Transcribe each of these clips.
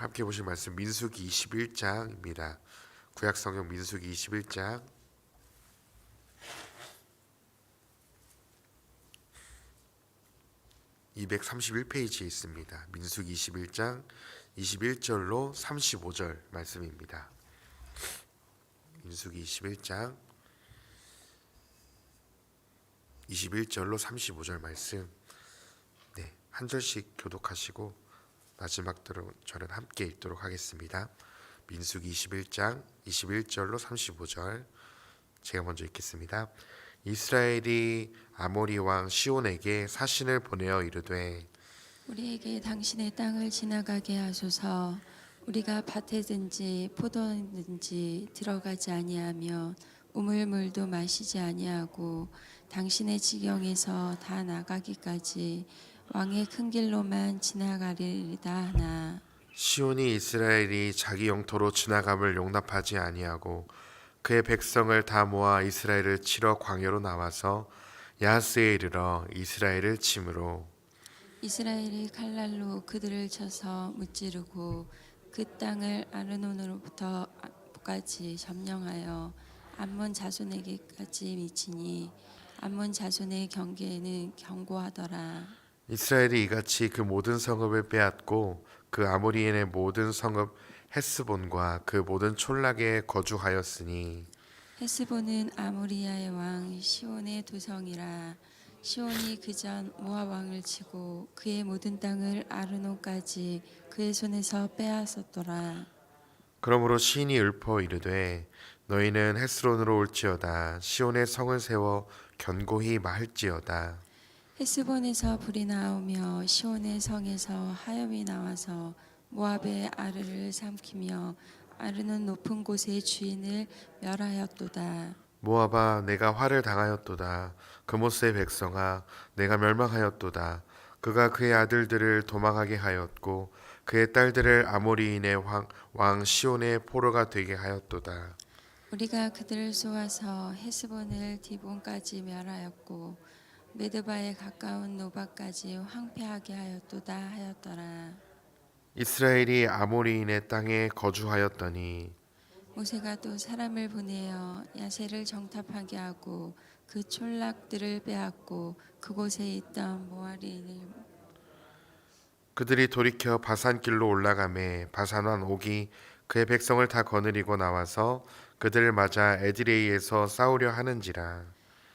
함께 보실 말씀 민수기 21장입니다. 구약성경 민수기 21장 231페이지에 있습니다. 민수기 21장 21절로 35절 말씀입니다. 민수기 21장 21절로 35절 말씀, 한 절씩 교독하시고 마지막 절은 함께 읽도록 하겠습니다. 민수기 21장 21절로 35절 제가 먼저 읽겠습니다. 이스라엘이 아모리 왕 시온에게 사신을 보내어 이르되 우리에게 당신의 땅을 지나가게 하소서. 우리가 밭에든지 포도원든지 들어가지 아니하며 우물물도 마시지 아니하고 당신의 지경에서 다 나가기까지 왕의 큰 길로만 지나가리이다 하나. 시온이 이스라엘이 자기 영토로 지나감을 용납하지 아니하고 그의 백성을 다 모아 이스라엘을 치러 광야로 나와서 야하스에 이르러 이스라엘을 치므로 이스라엘이 칼날로 그들을 쳐서 무찌르고 그 땅을 아르논으로부터까지 점령하여 암몬 자손에게까지 미치니 암몬 자손의 경계에는 견고하더라. 이스라엘이 이같이 그 모든 성읍을 빼앗고 그 아모리인의 모든 성읍 헤스본과 그 모든 촌락에 거주하였으니 헤스본은 아모리아의 왕 시온의 도성이라. 시온이 그전 모압 왕을 치고 그의 모든 땅을 아르논까지 그의 손에서 빼앗았더라. 그러므로 시인이 읊어 이르되 너희는 헤스론으로 올지어다 시온의 성을 세워 견고히 말지어다. 헤스본에서 불이 나오며 시온의 성에서 하염이 나와서 모압의 아르를 삼키며 아르논 높은 곳의 주인을 멸하였도다. 모압아 내가 화를 당하였도다. 그모스의 백성아 내가 멸망하였도다. 그가 그의 아들들을 도망하게 하였고 그의 딸들을 아모리인의 왕 시온의 포로가 되게 하였도다. 우리가 그들을 쏘아서 헤스본을 디본까지 멸하였고 메드바에 가까운 노바까지 황폐하게 하였도다 하였더라. 이스라엘이 아모리인의 땅에 거주하였더니 모세가 또 사람을 보내어 야세를 정탐하게 하고 그 촌락들을 빼앗고 그곳에 있던 모아리인을 그들이 돌이켜 바산길로 올라가매 바산 왕 옥이 그의 백성을 다 거느리고 나와서 그들을 맞아 에드레이에서 싸우려 하는지라.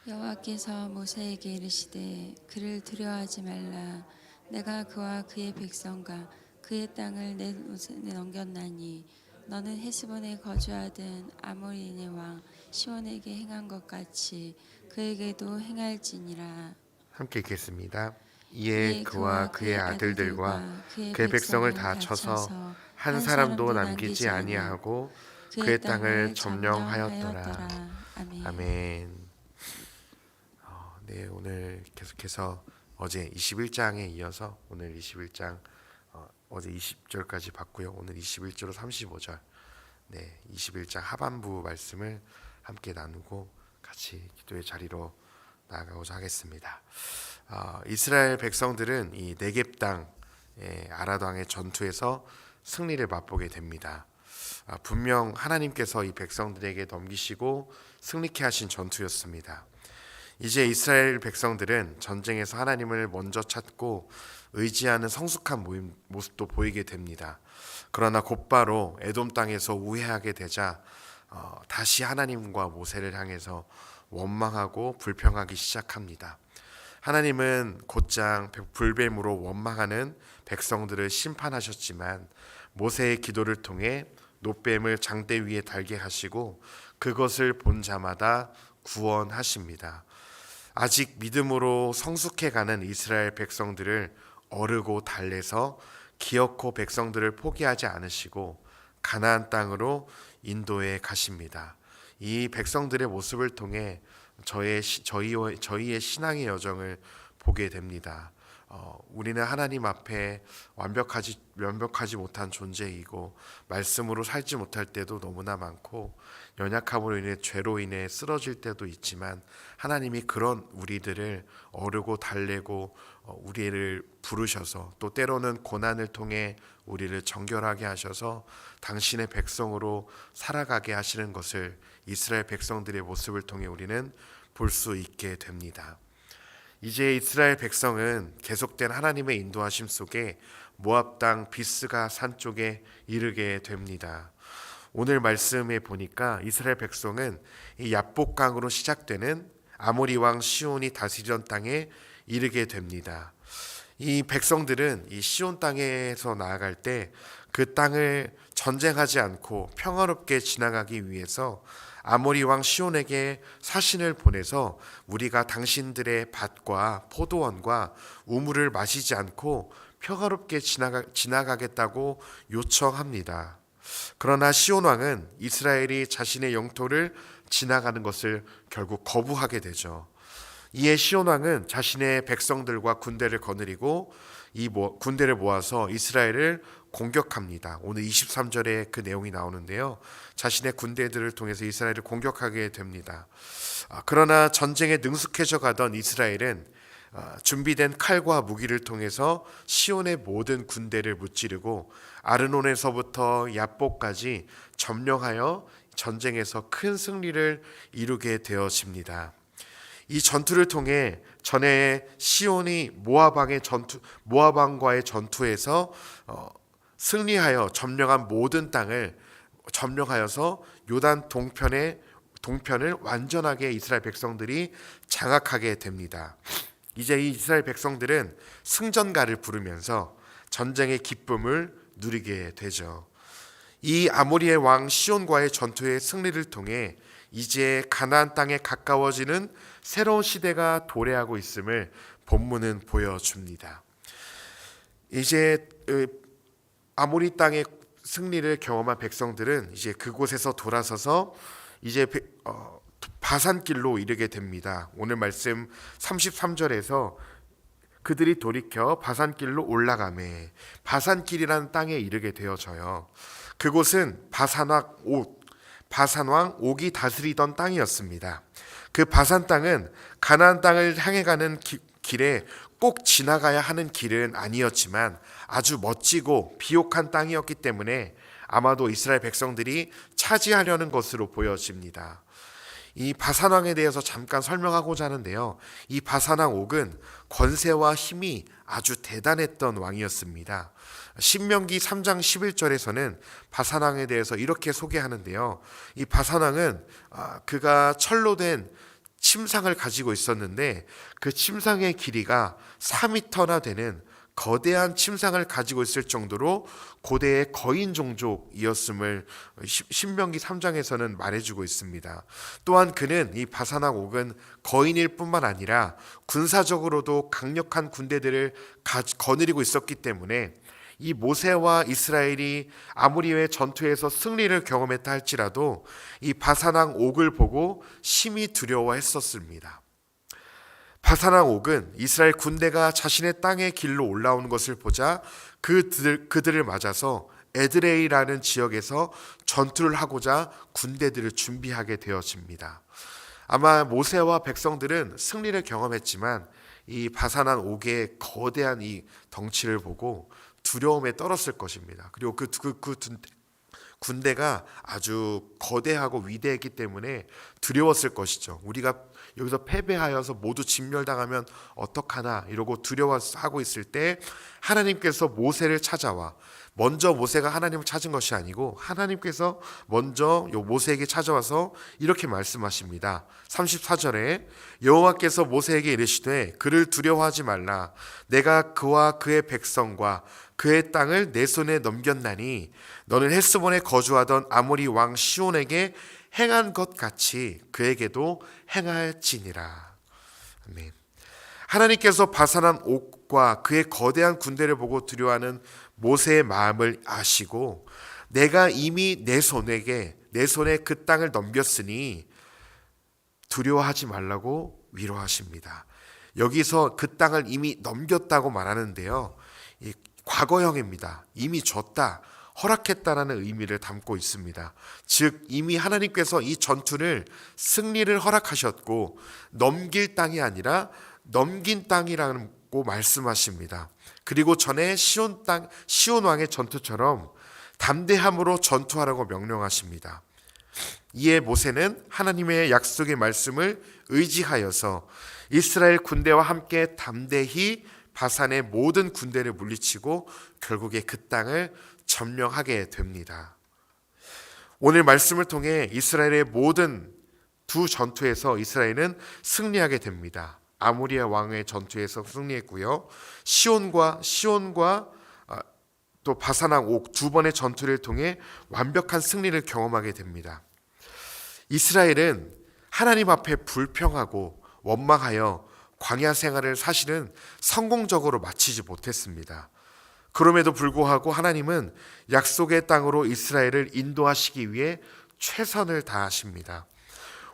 여호와께서 모세에게 이르시되 그를 두려워하지 말라. 내가 그와 그의 백성과 그의 땅을 내 손에 넘겼나니 너는 헤스본에 거주하던 아모리인의 왕 시온에게 행한 것 같이 그에게도 행할지니라. 함께 읽겠습니다. 이에 그와 그의 아들들과 그의 백성을 다 쳐서 한 사람도 남기지 아니하고 그의 땅을 점령하였더라. 아멘. 오늘 계속해서 어제 21장에 이어서 오늘 21장 어제 20절까지 봤고요. 오늘 21절로 35절 21장 하반부 말씀을 함께 나누고 같이 기도의 자리로 나아가고자 하겠습니다. 이스라엘 백성들은 이 네겝 땅 아라도 왕의 전투에서 승리를 맛보게 됩니다. 분명 하나님께서 이 백성들에게 넘기시고 승리케 하신 전투였습니다. 이제 이스라엘 백성들은 전쟁에서 하나님을 먼저 찾고 의지하는 성숙한 모습도 보이게 됩니다. 그러나 곧바로 에돔 땅에서 우회하게 되자 다시 하나님과 모세를 향해서 원망하고 불평하기 시작합니다. 하나님은 곧장 불뱀으로 원망하는 백성들을 심판하셨지만 모세의 기도를 통해 놋뱀을 장대 위에 달게 하시고 그것을 본 자마다 구원하십니다. 아직 믿음으로 성숙해가는 이스라엘 백성들을 어르고 달래서 기어코 백성들을 포기하지 않으시고 가나안 땅으로 인도해 가십니다. 이 백성들의 모습을 통해 저희의 신앙의 여정을 보게 됩니다. 우리는 하나님 앞에 완벽하지 못한 존재이고 말씀으로 살지 못할 때도 너무나 많고 연약함으로 인해 죄로 인해 쓰러질 때도 있지만 하나님이 그런 우리들을 어르고 달래고 우리를 부르셔서 또 때로는 고난을 통해 우리를 정결하게 하셔서 당신의 백성으로 살아가게 하시는 것을 이스라엘 백성들의 모습을 통해 우리는 볼 수 있게 됩니다. 이제 이스라엘 백성은 계속된 하나님의 인도하심 속에 모압 땅 비스가 산 쪽에 이르게 됩니다. 오늘 말씀에 보니까 이스라엘 백성은 이 야복강으로 시작되는 아모리 왕 시온이 다스리던 땅에 이르게 됩니다. 이 백성들은 이 시온 땅에서 나아갈 때 그 땅을 전쟁하지 않고 평화롭게 지나가기 위해서 아모리 왕 시온에게 사신을 보내서 우리가 당신들의 밭과 포도원과 우물을 마시지 않고 평화롭게 지나가겠다고 요청합니다. 그러나 시온 왕은 이스라엘이 자신의 영토를 지나가는 것을 결국 거부하게 되죠. 이에 시온 왕은 자신의 백성들과 군대를 거느리고 군대를 모아서 이스라엘을 공격합니다. 오늘 23절에 그 내용이 나오는데요. 자신의 군대들을 통해서 이스라엘을 공격하게 됩니다. 그러나 전쟁에 능숙해져 가던 이스라엘은 준비된 칼과 무기를 통해서 시온의 모든 군대를 무찌르고 아르논에서부터 야복까지 점령하여 전쟁에서 큰 승리를 이루게 되어집니다. 이 전투를 통해 전에 시온이 모압왕과의 전투에서 승리하여 점령한 모든 땅을 점령하여서 요단 동편을 완전하게 이스라엘 백성들이 장악하게 됩니다. 이제 이 이스라엘 백성들은 승전가를 부르면서 전쟁의 기쁨을 누리게 되죠. 이 아모리의 왕 시온과의 전투의 승리를 통해 이제 가나안 땅에 가까워지는 새로운 시대가 도래하고 있음을 본문은 보여줍니다. 이제 아모리 땅의 승리를 경험한 백성들은 이제 그곳에서 돌아서서 이제 바산길로 이르게 됩니다. 오늘 말씀 33절에서 그들이 돌이켜 바산길로 올라가매 바산길이라는 땅에 이르게 되어져요. 그곳은 바산왕 옥이 다스리던 땅이었습니다. 그 바산 땅은 가나안 땅을 향해 가는 길에 꼭 지나가야 하는 길은 아니었지만 아주 멋지고 비옥한 땅이었기 때문에 아마도 이스라엘 백성들이 차지하려는 것으로 보여집니다. 이 바산왕에 대해서 잠깐 설명하고자 하는데요. 이 바산왕 옥은 권세와 힘이 아주 대단했던 왕이었습니다. 신명기 3장 11절에서는 바산왕에 대해서 이렇게 소개하는데요. 이 바산왕은 그가 철로 된 침상을 가지고 있었는데 그 침상의 길이가 4m나 되는 거대한 침상을 가지고 있을 정도로 고대의 거인 종족이었음을 신명기 3장에서는 말해주고 있습니다. 또한 그는 이 바산왕 옥은 거인일 뿐만 아니라 군사적으로도 강력한 군대들을 거느리고 있었기 때문에 이 모세와 이스라엘이 아무리의 전투에서 승리를 경험했다 할지라도 이 바산왕 옥을 보고 심히 두려워했었습니다. 바산왕 옥은 이스라엘 군대가 자신의 땅의 길로 올라오는 것을 보자 그들을 맞아서 에드레이라는 지역에서 전투를 하고자 군대들을 준비하게 되어집니다. 아마 모세와 백성들은 승리를 경험했지만 이 바산왕 옥의 거대한 이 덩치를 보고 두려움에 떨었을 것입니다. 그리고 그 군대가 아주 거대하고 위대했기 때문에 두려웠을 것이죠. 우리가 여기서 패배하여서 모두 진멸당하면 어떡하나 이러고 두려워하고 있을 때 하나님께서 모세를 찾아와 먼저 모세가 하나님을 찾은 것이 아니고 하나님께서 먼저 모세에게 찾아와서 이렇게 말씀하십니다. 34절에 여호와께서 모세에게 이르시되 그를 두려워하지 말라. 내가 그와 그의 백성과 그의 땅을 내 손에 넘겼나니 너는 헬스본에 거주하던 아모리 왕 시온에게 행한 것 같이 그에게도 행할지니라. 아멘. 하나님께서 바산한 옥과 그의 거대한 군대를 보고 두려워하는 모세의 마음을 아시고 내가 이미 내 손에 그 땅을 넘겼으니 두려워하지 말라고 위로하십니다. 여기서 그 땅을 이미 넘겼다고 말하는데요. 과거형입니다. 이미 줬다, 허락했다라는 의미를 담고 있습니다. 즉 이미 하나님께서 이 전투를 승리를 허락하셨고 넘길 땅이 아니라 넘긴 땅이라는 고 말씀하십니다. 그리고 전에 시온 왕의 전투처럼 담대함으로 전투하라고 명령하십니다. 이에 모세는 하나님의 약속의 말씀을 의지하여서 이스라엘 군대와 함께 담대히 바산의 모든 군대를 물리치고 결국에 그 땅을 점령하게 됩니다. 오늘 말씀을 통해 이스라엘의 모든 두 전투에서 이스라엘은 승리하게 됩니다. 아모리아 왕의 전투에서 승리했고요. 시온과 또 바산왕 옥 두 번의 전투를 통해 완벽한 승리를 경험하게 됩니다. 이스라엘은 하나님 앞에 불평하고 원망하여 광야 생활을 사실은 성공적으로 마치지 못했습니다. 그럼에도 불구하고 하나님은 약속의 땅으로 이스라엘을 인도하시기 위해 최선을 다하십니다.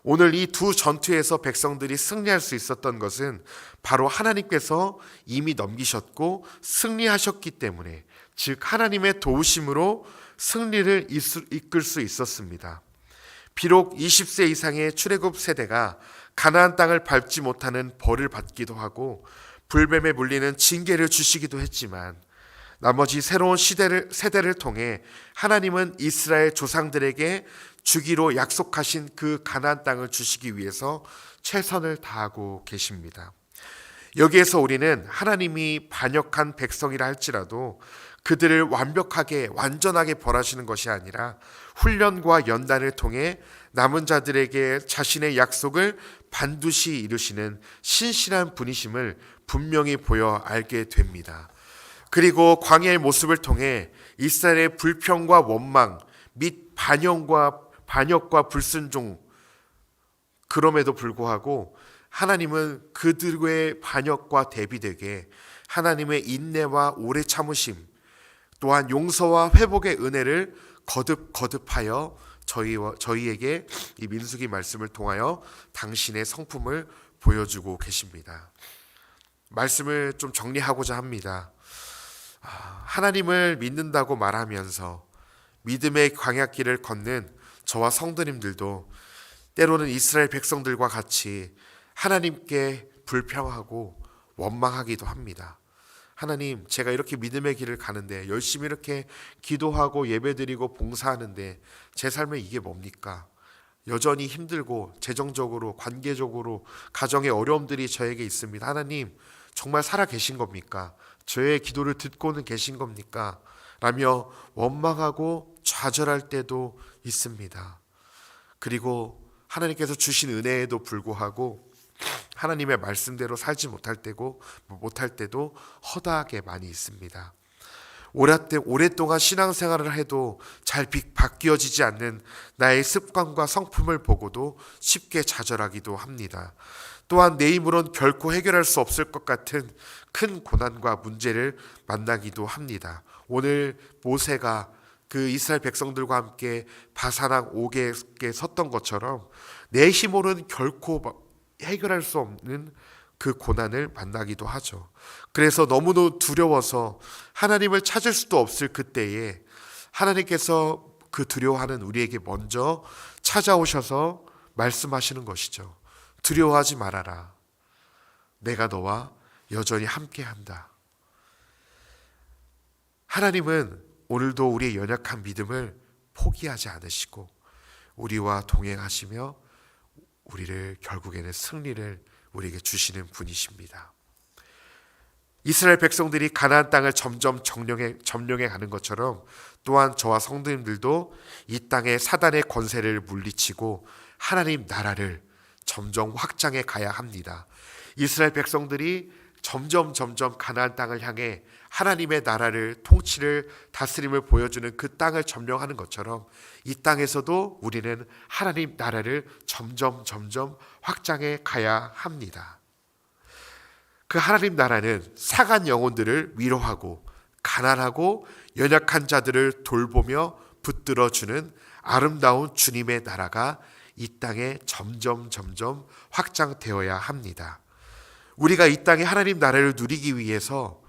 오늘 이 두 전투에서 백성들이 승리할 수 있었던 것은 바로 하나님께서 이미 넘기셨고 승리하셨기 때문에, 즉 하나님의 도우심으로 승리를 이끌 수 있었습니다. 비록 20세 이상의 출애굽 세대가 가나안 땅을 밟지 못하는 벌을 받기도 하고 불뱀에 물리는 징계를 주시기도 했지만, 나머지 새로운 세대를 통해 하나님은 이스라엘 조상들에게 주기로 약속하신 그 가나안 땅을 주시기 위해서 최선을 다하고 계십니다. 여기에서 우리는 하나님이 반역한 백성이라 할지라도 그들을 완전하게 벌하시는 것이 아니라 훈련과 연단을 통해 남은 자들에게 자신의 약속을 반드시 이루시는 신실한 분이심을 분명히 보여 알게 됩니다. 그리고 광야의 모습을 통해 이스라엘의 불평과 원망 및 반역과 불순종, 그럼에도 불구하고 하나님은 그들의 반역과 대비되게 하나님의 인내와 오래 참으심, 또한 용서와 회복의 은혜를 거듭하여 저희에게 이 민수기 말씀을 통하여 당신의 성품을 보여주고 계십니다. 말씀을 좀 정리하고자 합니다. 하나님을 믿는다고 말하면서 믿음의 광야길을 걷는 저와 성도님들도 때로는 이스라엘 백성들과 같이 하나님께 불평하고 원망하기도 합니다. 하나님, 제가 이렇게 믿음의 길을 가는데, 열심히 이렇게 기도하고 예배드리고 봉사하는데 제 삶에 이게 뭡니까? 여전히 힘들고 재정적으로, 관계적으로 가정의 어려움들이 저에게 있습니다. 하나님, 정말 살아 계신 겁니까? 저의 기도를 듣고는 계신 겁니까? 라며 원망하고 좌절할 때도 있습니다. 그리고 하나님께서 주신 은혜에도 불구하고 하나님의 말씀대로 살지 못할 때도 허다하게 많이 있습니다. 오랫동안 신앙생활을 해도 잘 바뀌어지지 않는 나의 습관과 성품을 보고도 쉽게 좌절하기도 합니다. 또한 내 힘으로는 결코 해결할 수 없을 것 같은 큰 고난과 문제를 만나기도 합니다. 오늘 모세가 그 이스라엘 백성들과 함께 바산왕 옥에 섰던 것처럼 내 힘으로는 결코 해결할 수 없는 그 고난을 만나기도 하죠. 그래서 너무도 두려워서 하나님을 찾을 수도 없을 그때에 하나님께서 그 두려워하는 우리에게 먼저 찾아오셔서 말씀하시는 것이죠. 두려워하지 말아라. 내가 너와 여전히 함께한다. 하나님은 오늘도 우리의 연약한 믿음을 포기하지 않으시고 우리와 동행하시며 우리를 결국에는 승리를 우리에게 주시는 분이십니다. 이스라엘 백성들이 가나안 땅을 점점 점령해 가는 것처럼 또한 저와 성도님들도 이 땅의 사단의 권세를 물리치고 하나님 나라를 점점 확장해 가야 합니다. 이스라엘 백성들이 점점 가나안 땅을 향해 하나님의 나라를, 통치를, 다스림을 보여주는 그 땅을 점령하는 것처럼 이 땅에서도 우리는 하나님 나라를 점점 확장해 가야 합니다. 그 하나님 나라는 상한 영혼들을 위로하고 가난하고 연약한 자들을 돌보며 붙들어주는 아름다운 주님의 나라가 이 땅에 점점 확장되어야 합니다. 우리가 이 땅에 하나님 나라를 누리기 위해서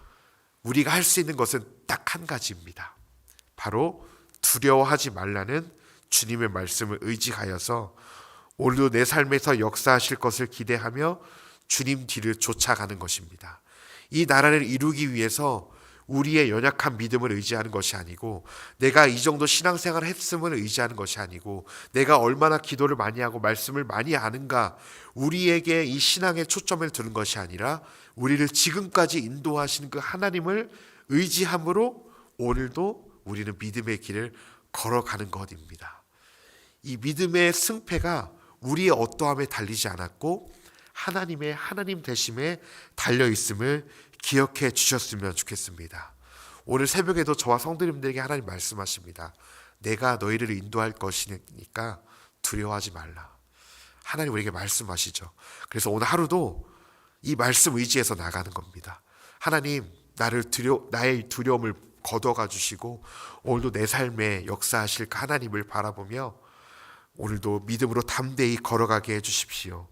우리가 할 수 있는 것은 딱 한 가지입니다. 바로 두려워하지 말라는 주님의 말씀을 의지하여서 오늘도 내 삶에서 역사하실 것을 기대하며 주님 뒤를 쫓아가는 것입니다. 이 나라를 이루기 위해서 우리의 연약한 믿음을 의지하는 것이 아니고, 내가 이 정도 신앙생활을 했음을 의지하는 것이 아니고, 내가 얼마나 기도를 많이 하고 말씀을 많이 아는가, 우리에게 이 신앙에 초점을 두는 것이 아니라 우리를 지금까지 인도하시는 그 하나님을 의지함으로 오늘도 우리는 믿음의 길을 걸어가는 것입니다. 이 믿음의 승패가 우리의 어떠함에 달리지 않았고 하나님의 하나님 되심에 달려 있음을 기억해 주셨으면 좋겠습니다. 오늘 새벽에도 저와 성도님들에게 하나님 말씀하십니다. 내가 너희를 인도할 것이니까 두려워하지 말라. 하나님 우리에게 말씀하시죠. 그래서 오늘 하루도 이 말씀 의지해서 나가는 겁니다. 하나님, 나의 두려움을 거둬가 주시고 오늘도 내 삶에 역사하실 그 하나님을 바라보며 오늘도 믿음으로 담대히 걸어가게 해주십시오.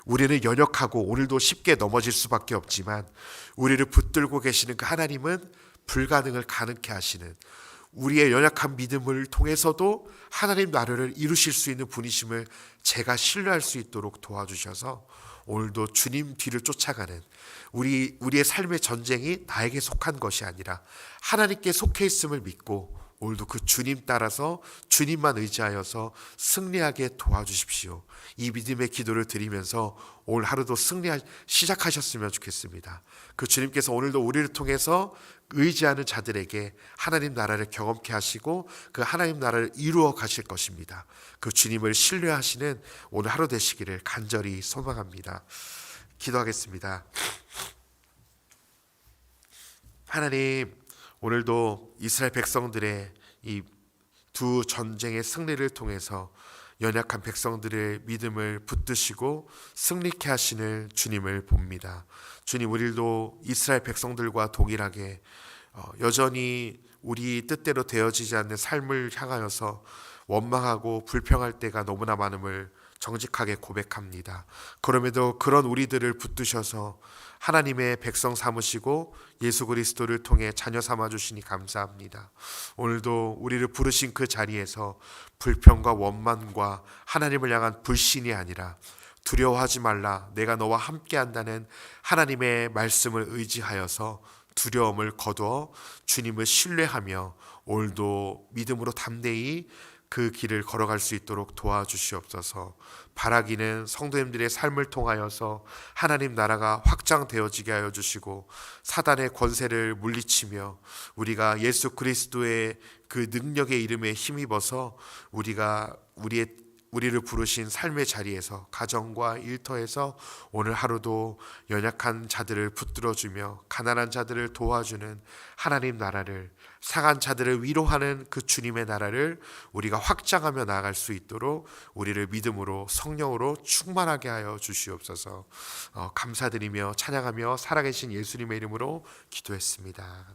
우리는 연약하고 오늘도 쉽게 넘어질 수밖에 없지만 우리를 붙들고 계시는 그 하나님은 불가능을 가능케 하시는, 우리의 연약한 믿음을 통해서도 하나님 나라를 이루실 수 있는 분이심을 제가 신뢰할 수 있도록 도와주셔서 오늘도 주님 뒤를 쫓아가는 우리의 삶의 전쟁이 나에게 속한 것이 아니라 하나님께 속해 있음을 믿고 오늘도 그 주님 따라서 주님만 의지하여서 승리하게 도와주십시오. 이 믿음의 기도를 드리면서 오늘 하루도 시작하셨으면 좋겠습니다. 그 주님께서 오늘도 우리를 통해서 의지하는 자들에게 하나님 나라를 경험케 하시고 그 하나님 나라를 이루어 가실 것입니다. 그 주님을 신뢰하시는 오늘 하루 되시기를 간절히 소망합니다. 기도하겠습니다. 하나님, 오늘도 이스라엘 백성들의 이 두 전쟁의 승리를 통해서 연약한 백성들의 믿음을 붙드시고 승리케 하시는 주님을 봅니다. 주님, 우리도 이스라엘 백성들과 동일하게 여전히 우리 뜻대로 되어지지 않는 삶을 향하여서 원망하고 불평할 때가 너무나 많음을 정직하게 고백합니다. 그럼에도 그런 우리들을 붙드셔서 하나님의 백성 삼으시고 예수 그리스도를 통해 자녀 삼아 주시니 감사합니다. 오늘도 우리를 부르신 그 자리에서 불평과 원망과 하나님을 향한 불신이 아니라 두려워하지 말라, 내가 너와 함께 한다는 하나님의 말씀을 의지하여서 두려움을 거두어 주님을 신뢰하며 오늘도 믿음으로 담대히 그 길을 걸어갈 수 있도록 도와주시옵소서. 바라기는 성도님들의 삶을 통하여서 하나님 나라가 확장되어지게 하여 주시고 사단의 권세를 물리치며 우리가 예수 그리스도의 그 능력의 이름에 힘입어서 우리를 부르신 삶의 자리에서 가정과 일터에서 오늘 하루도 연약한 자들을 붙들어주며 가난한 자들을 도와주는 하나님 나라를, 상한 자들을 위로하는 그 주님의 나라를 우리가 확장하며 나아갈 수 있도록 우리를 믿음으로 성령으로 충만하게 하여 주시옵소서. 감사드리며 찬양하며 살아계신 예수님의 이름으로 기도했습니다.